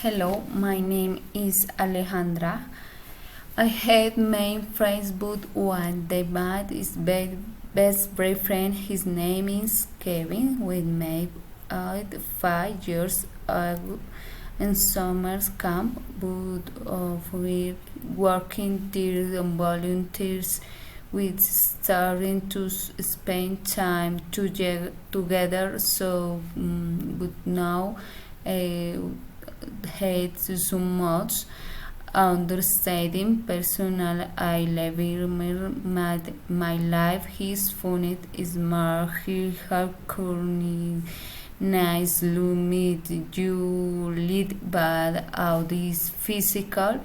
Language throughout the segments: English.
Hello, my name is Alejandra. I had my Facebook one day but his best boyfriend. His name is Kevin. We met out 5 years ago in summer camp, but we're working there on volunteers. We starting to spend time together. But now. Hate so much understanding personal I live my life his funny is more he have corny nice meet you lead but all this physical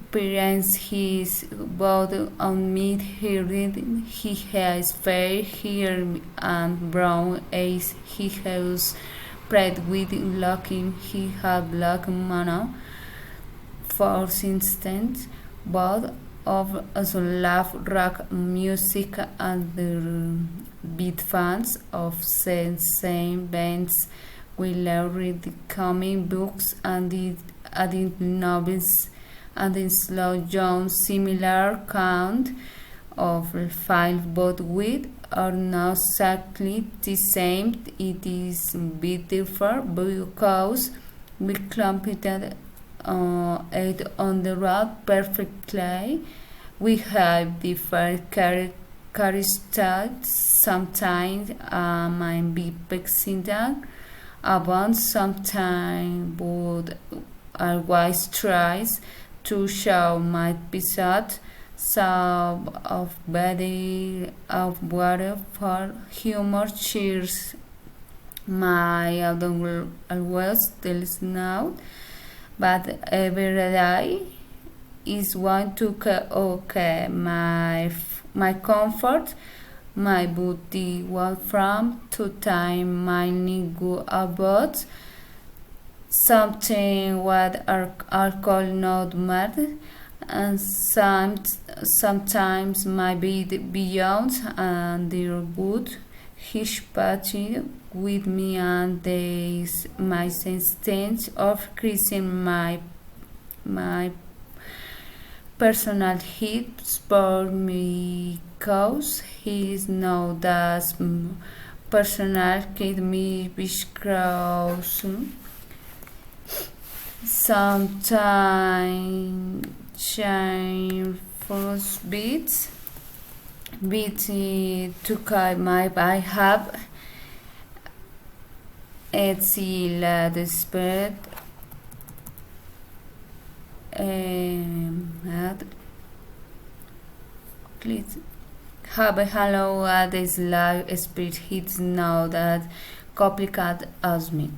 appearance his body on meat hearing he has fair hair and brown eyes he has pride with looking he had black mono for instance but of also love rock music and the beat fans of same bands we read the comic books and the adding novels and in slow John similar count of five but with are not exactly the same. It is a bit different because we completed it on the road perfectly. We have different characteristics. Sometimes might be peculiar about sometimes, but always tries to show my episode some of body of water for humor cheers my always tells now but every day is one to okay my comfort my booty one from to time my go about something what alcohol not matter and sometimes might be beyond and their wood his party with me and this my sense of increasing my personal hit for me cause he is now that personal kid me cross sometimes shine first beat to cut my I have Etsy la desperate please have a hello this live spirit hits now that complicated as me.